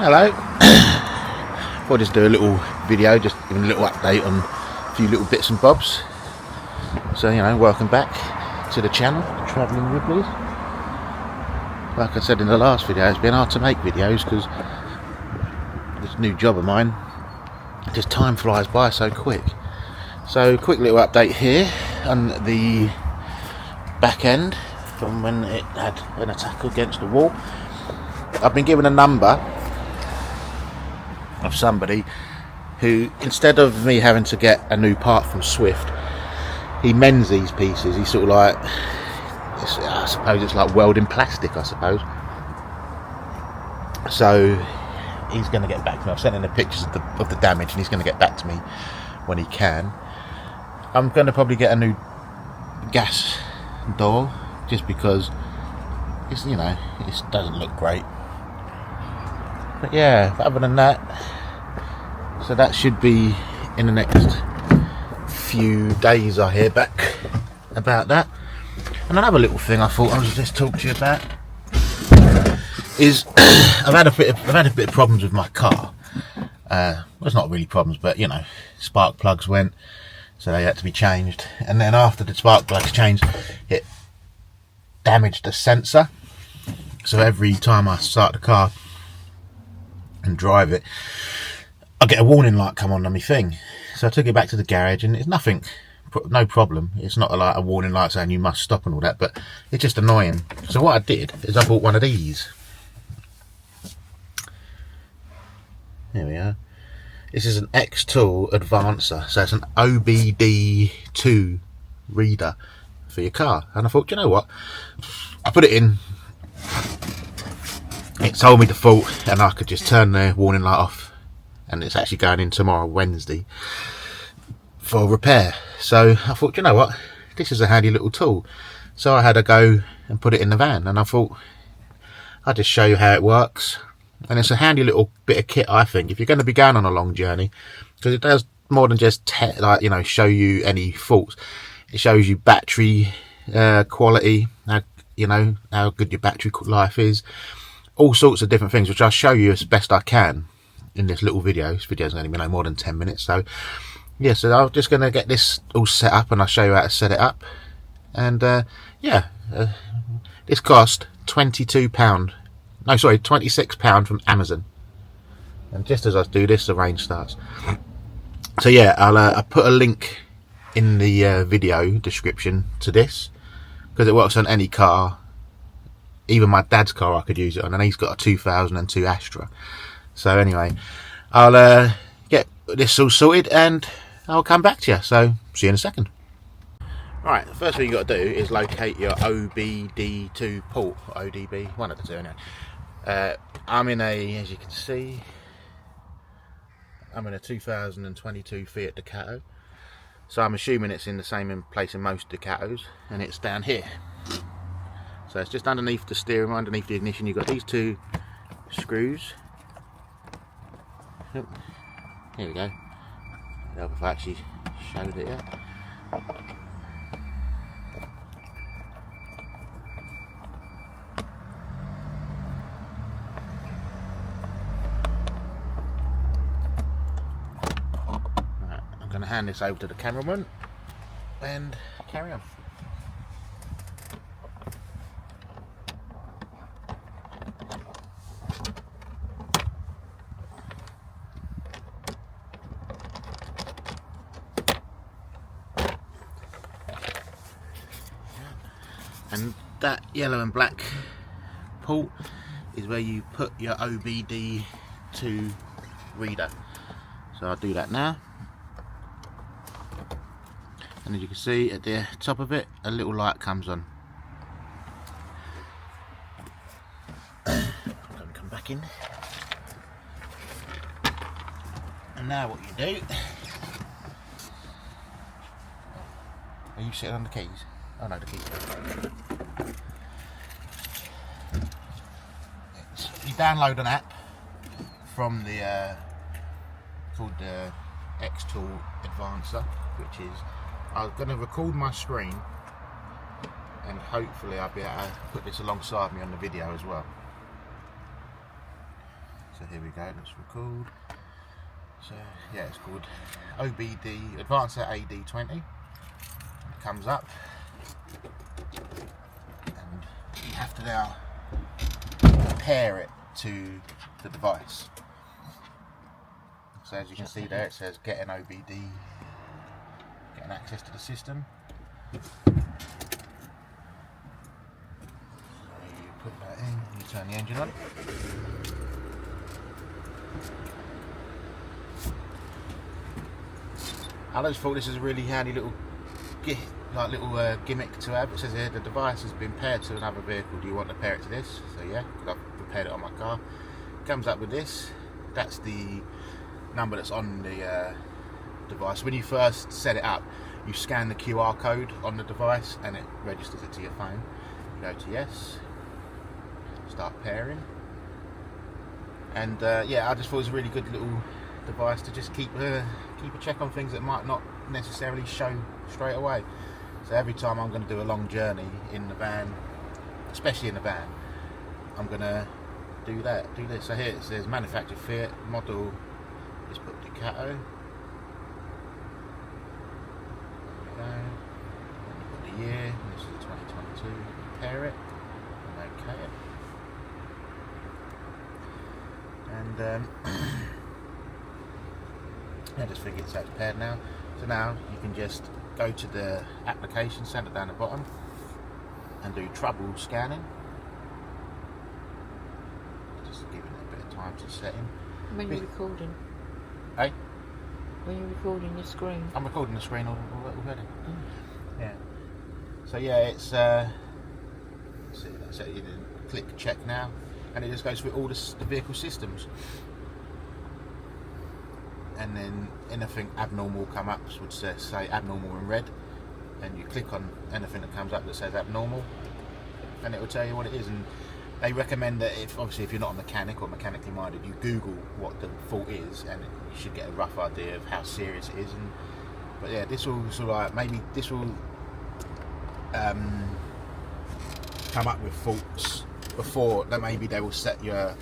Hello. I'll just do a little video, just giving a little update on a few little bits and bobs. So, you know, welcome back to the channel, Travelling Ribleys. Like I said in the last video, it's been hard to make videos because this new job of mine, just time flies by so quick. So, quick little update here on the back end from when it had an attack against the wall. I've been given a number of somebody who, instead of me having to get a new part from Swift, he mends these pieces. He's sort of like, I suppose it's like welding plastic, I suppose. So he's going to get back to me. I've sent in the pictures of the damage, and he's going to get back to me when he can. I'm going to probably get a new gas door, just because it's, you know, it doesn't look great. But yeah, other than that, so that should be in the next few days. I hear back about that. And another little thing I thought I was just talk to you about is I've had a bit of problems with my car. Well, it's not really problems, but you know, spark plugs went, so they had to be changed. And then after the spark plugs changed, it damaged the sensor. So every time I start the car and drive it, I get a warning light come on my thing. So I took it back to the garage, and it's nothing, no problem. It's not like a warning light saying you must stop and all that, but it's just annoying. So what I did is I bought one of these. Here we are. This is an X-Tool Advancer, so it's an OBD2 reader for your car. And I thought, you know what, I put it in, it told me default, and I could just turn the warning light off, and it's actually going in tomorrow, Wednesday, for repair. So I thought, you know what, this is a handy little tool. So I had to go and put it in the van, and I thought I'd just show you how it works. And it's a handy little bit of kit, I think, if you're going to be going on a long journey, because it does more than just like, you know, show you any faults. It shows you battery quality, how, you know, how good your battery life is, all sorts of different things, which I'll show you as best I can in this little video. This video's going to be no more than 10 minutes. So yeah, so I'm just going to get this all set up, and I'll show you how to set it up. And yeah, this cost £22. No, sorry, £26 from Amazon. And just as I do this, the rain starts. So yeah, I'll put a link in the video description to this, because it works on any car. Even my dad's car I could use it on, and he's got a 2002 Astra. So anyway, I'll get this all sorted, and I'll come back to you. So see you in a second. Right, the first thing you got to do is locate your OBD2 port, ODB, one of the two anyway. I'm in a, as you can see, I'm in a 2022 Fiat Ducato. So I'm assuming it's in the same place in most Ducatos, and it's down here. So it's just underneath the steering wheel, underneath the ignition. You've got these two screws. Oh, here we go. I don't know if I actually showed it yet. Right, I'm going to hand this over to the cameraman and carry on. And that yellow and black port is where you put your OBD2 reader. So I'll do that now. And as you can see at the top of it, a little light comes on. I'm going to come back in. And now what you do, are you sitting on the keys? Oh no, the keys. You download an app from the called the X-Tool Advancer, which is, I'm going to record my screen, and hopefully I'll be able to put this alongside me on the video as well. So here we go, let's record. So yeah, it's called OBD Advancer AD20. It comes up and you have to now pair it to the device. So as you can see there, it says get an OBD, getting access to the system. So you put that in, you turn the engine on. I just thought this is a really handy little gimmick to have. It says here the device has been paired to another vehicle. Do you want to pair it to this? So yeah, I've prepared it on my car. It comes up with this. That's the number that's on the device. When you first set it up, you scan the QR code on the device and it registers it to your phone. You go to yes, start pairing, and yeah, I just thought it was a really good little device to just keep a check on things that might not necessarily show straight away. So every time I'm going to do a long journey in the van, especially in the van, I'm going to do this. So here it says manufactured Fiat, model, just put Ducato. There we go. And you put the year, and this is 2022, pair it, and OK it. And I just think it's paired now. So now you can just go to the application centre down the bottom and do trouble scanning. Just giving it a bit of time to set in. When you're recording? Hey? When you're recording the screen? I'm recording the screen already. Yeah. So yeah, it's so you click check now, and it just goes through all the vehicle systems. And then anything abnormal come up would say abnormal in red, and you click on anything that comes up that says abnormal, and it will tell you what it is. And they recommend that if you're not a mechanic or mechanically minded, you Google what the fault is, and you should get a rough idea of how serious it is. But yeah, this will sort of like, maybe this will come up with faults before that. Maybe they will set your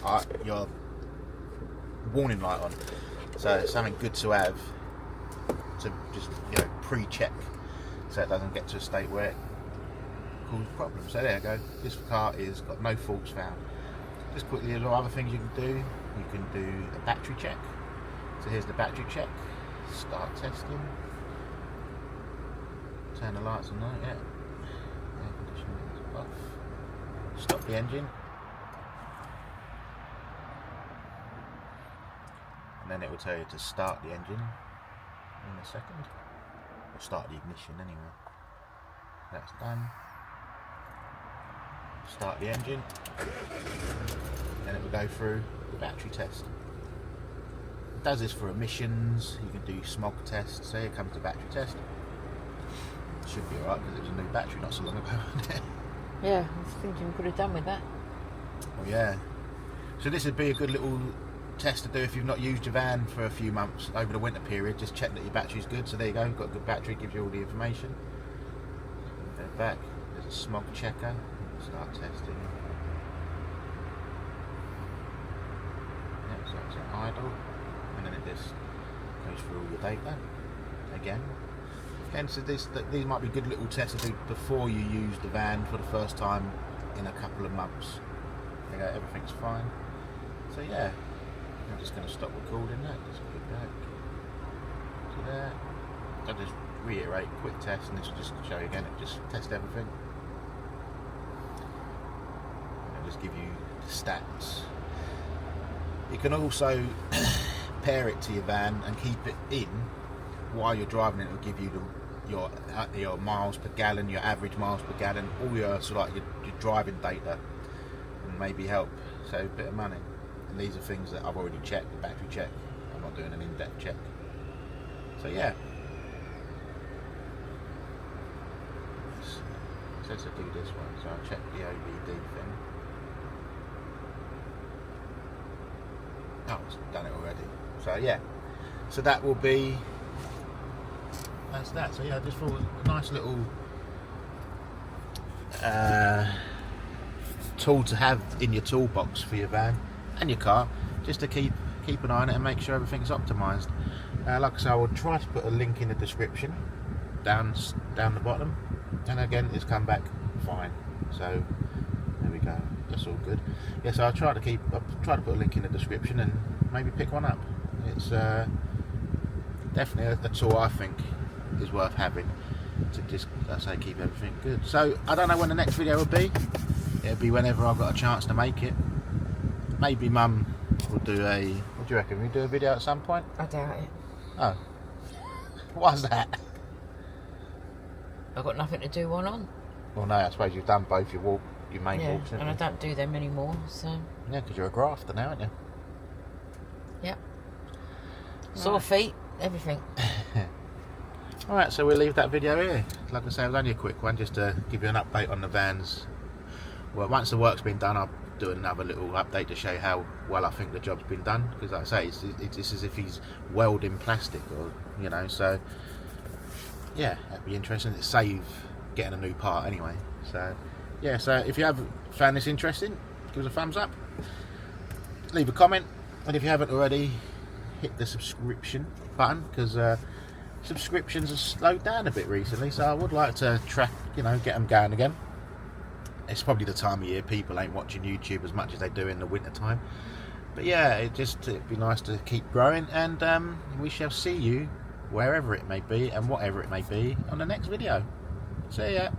warning light on. So it's something good to have to just pre-check, so it doesn't get to a state where it causes problems. So there you go. This car is got no faults found. Just quickly, a lot of other things you can do. You can do a battery check. So here's the battery check. Start testing. Turn the lights on. Yeah. Air conditioning is off. Stop the engine. And then it will tell you to start the engine in a second, or start the ignition anyway. That's done. Start the engine, then it will go through the battery test. It does this for emissions. You can do smog tests. So here comes the battery test. Should be alright because it was a new battery not so long ago. Yeah, I was thinking we could have done with that. Oh yeah. So this would be a good little test to do if you've not used your van for a few months over the winter period. Just check that your battery's good. So there you go, you've got a good battery, gives you all the information. Go back, there's a smog checker. Start testing. Yeah, so it's an idle, and then it just goes through all your data again. So these might be good little tests to do before you use the van for the first time in a couple of months. There you go, everything's fine. So yeah, I'm just going to stop recording that. Just go back to there. I'll just reiterate quick test, and this will just show you again. It just test everything. And just give you the stats. You can also pair it to your van and keep it in while you're driving it. It will give you your miles per gallon, your average miles per gallon, all your sort of like your driving data, and maybe help save a bit of money. And these are things that I've already checked, the battery check. I'm not doing an in-depth check. So yeah. It says to do this one, so I'll check the OBD thing. Oh, it's done it already. So yeah. So that will be, that's that. So yeah, I just thought it was a nice little tool to have in your toolbox for your van and your car, just to keep an eye on it and make sure everything's optimised. Like I say, I will try to put a link in the description down the bottom, and again it's come back fine, so there we go, that's all good. Yeah, so I'll try to put a link in the description and maybe pick one up. It's definitely a tool I think is worth having to just, as I say, keep everything good. So I don't know when the next video will be. It'll be whenever I've got a chance to make it. Maybe Mum will do a, what do you reckon, we do a video at some point? I doubt it. Oh, why's that? I've got nothing to do one on. Well, no, I suppose you've done both your main Yeah, walks, haven't and I you? don't do them anymore, so... Yeah, because you're a grafter now, aren't you? Yep. Sore feet, everything. Alright, so we'll leave that video here. Like I say, it was only a quick one, just to give you an update on the vans. Well, once the work's been done, I'll do another little update to show how well I think the job's been done. Because like I say, it's as if he's welding plastic, or you know. So yeah, that'd be interesting. It'd save getting a new part anyway. So yeah, so if you have found this interesting, give us a thumbs up, leave a comment, and if you haven't already, hit the subscription button, because subscriptions have slowed down a bit recently, so I would like to get them going again. It's probably the time of year people ain't watching YouTube as much as they do in the winter time, but yeah, it'd be nice to keep growing, and we shall see you wherever it may be and whatever it may be on the next video. See ya.